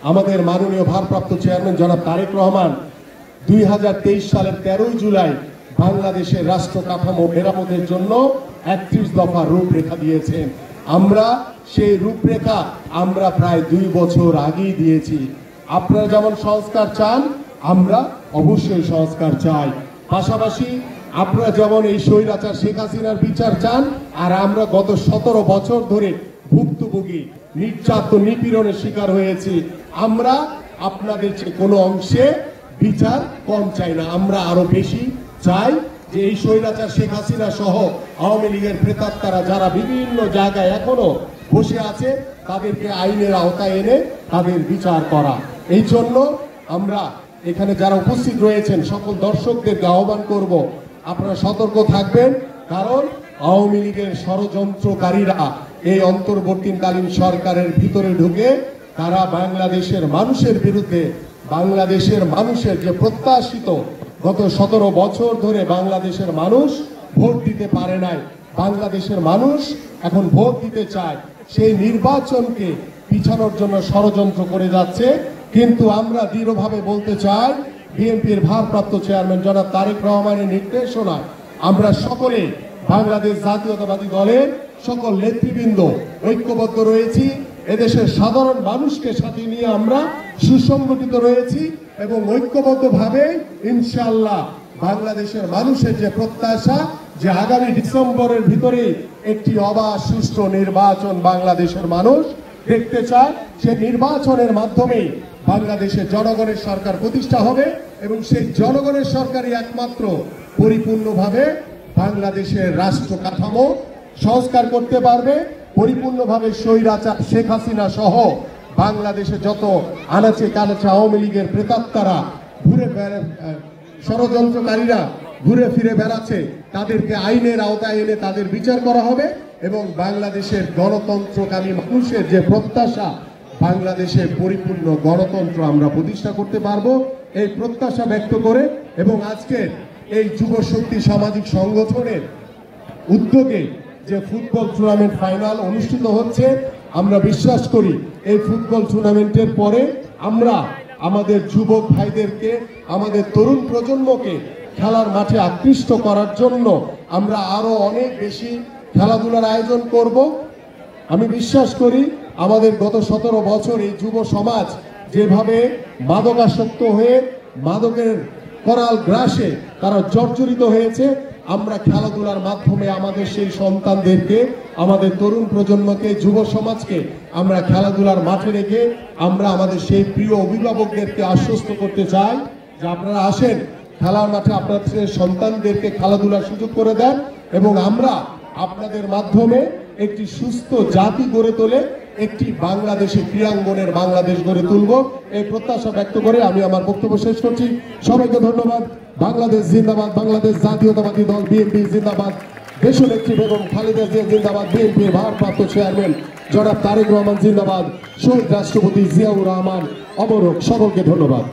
আমাদের মাননীয় ভারপ্রাপ্ত চেয়ারম্যান জনাব তারেক রহমান 2023 সালের 13 জুলাই বাংলাদেশের রাষ্ট্র কাঠামো মেরামতের জন্য 31 দফা রূপরেখা দিয়েছেন। আমরা সেই রূপরেখা আমরা প্রায় 2 বছর আগেই দিয়েছি। আপনারা যেমন সংস্কার চান, আমরা অবশ্যই সংস্কার চাই। পাশাপাশি আপনারা যেমন এই স্বৈরাচার শেখ হাসিনার বিচার চান, আর আমরা গত 17 বছর ধরে ভুক্তভোগী নির্যাতন নিপীড়নের শিকার হয়েছি। আমরা আপনাদের চেয়ে কোনো অংশে বিচার কম চাই না, আমরা আরো বেশি চাই যে এই স্বৈরাচার শেখ হাসিনা সহ আওয়ামী লীগের প্রেতাত্মারা যারা বিভিন্ন জায়গায় এখনো বসে আছে তাদেরকে আইনের আওতায় এনে তাদের বিচার করা। এই জন্য আমরা এখানে যারা উপস্থিত রয়েছেন সকল দর্শকদেরকে আহ্বান করব, আপনারা সতর্ক থাকবেন, কারণ আওয়ামী লীগের ষড়যন্ত্রকারীরা এই অন্তর্বর্তীকালীন সরকারের ভিতরে ঢুকে তারা বাংলাদেশের মানুষের বিরুদ্ধে, বাংলাদেশের মানুষের যে প্রত্যাশিত গত 17 বছর ধরে বাংলাদেশের মানুষ ভোট দিতে পারে নাই, বাংলাদেশের মানুষ এখন ভোট দিতে চায়, সেই নির্বাচনকে পিছানোর জন্য ষড়যন্ত্র করে যাচ্ছে। কিন্তু আমরা দৃঢ়ভাবে বলতে চাই, বিএনপির ভারপ্রাপ্ত চেয়ারম্যান জনাব তারেক রহমানের নির্দেশনায় আমরা সকলে বাংলাদেশ জাতীয়তাবাদী দলের সকল নেতৃবৃন্দ ঐক্যবদ্ধ রয়েছি। এদেশের সাধারণ মানুষকে সাথে নিয়ে আমরা সুসংগঠিত রয়েছি এবং ঐক্যবদ্ধভাবে ইনশাআল্লাহ বাংলাদেশের মানুষের যে প্রত্যাশা যে আগামী ডিসেম্বরের ভিতরে একটি অবাধ সুষ্ঠু নির্বাচন বাংলাদেশের মানুষ দেখতে চায়, সে নির্বাচনের মাধ্যমে বাংলাদেশের জনগণের সরকার প্রতিষ্ঠা হবে এবং সেই জনগণের সরকারই একমাত্র পরিপূর্ণভাবে বাংলাদেশের রাষ্ট্র কাঠামো সংস্কার করতে পারবে, পরিপূর্ণভাবে স্বৈরাচার শেখ হাসিনা সহ বাংলাদেশে যত আনাচে কানাচে আওয়ামী লীগের প্রেতাত্মারা ষড়যন্ত্রকারীরা ঘুরে ফিরে বেড়াচ্ছে তাদেরকে আইনের আওতায় এনে তাদের বিচার করা হবে এবং বাংলাদেশের গণতন্ত্রকামী মানুষের যে প্রত্যাশা বাংলাদেশে পরিপূর্ণ গণতন্ত্র আমরা প্রতিষ্ঠা করতে পারবো, এই প্রত্যাশা ব্যক্ত করে এবং আজকে এই যুব শক্তি সামাজিক সংগঠনের উদ্যোগে যে ফুটবল টুর্নামেন্ট ফাইনাল অনুষ্ঠিত হচ্ছে, আমরা বিশ্বাস করি এই ফুটবল টুর্নামেন্টের পরে আমরা আমাদের যুবক ভাইদেরকে, আমাদের তরুণ প্রজন্মকে খেলার মাঠে আকৃষ্ট করার জন্য আমরা আরো অনেক বেশি খেলাধুলার আয়োজন করব। আমি বিশ্বাস করি আমাদের গত 17 বছর এই যুব সমাজ যেভাবে মাদকাসক্ত হয়ে মাদকের করাল গ্রাসে তারা জর্জরিত হয়েছে, আমরা খেলাধুলার মাধ্যমে আমাদের সেই সন্তানদেরকে, আমাদের তরুণ প্রজন্মকে, যুব সমাজকে আমরা খেলাধুলার মাঠে রেখে আমরা আমাদের সেই প্রিয় অভিভাবকদেরকে আশ্বস্ত করতে চাই যে আপনারা আসেন খেলার মাঠে, আপনাদের সন্তানদেরকে খেলাধুলার সুযোগ করে দেন এবং আমরা আপনাদের মাধ্যমে একটি সুস্থ জাতি গড়ে তোলে একটি বাংলাদেশের ক্রীড়াঙ্গনের বাংলাদেশ গড়ে তুলব, এই প্রত্যাশা ব্যক্ত করে আমি আমার বক্তব্য শেষ করছি। সবাইকে ধন্যবাদ। বাংলাদেশ জিন্দাবাদ, বাংলাদেশ জাতীয়তাবাদী দল বিএনপি জিন্দাবাদ, দেশনেত্রী বেগম খালেদা জিয়া জিন্দাবাদ, বিএনপির ভারপ্রাপ্ত চেয়ারম্যান জনাব তারেক রহমান জিন্দাবাদ, শহীদ রাষ্ট্রপতি জিয়াউর রহমান অমর হোক। সকলকে ধন্যবাদ।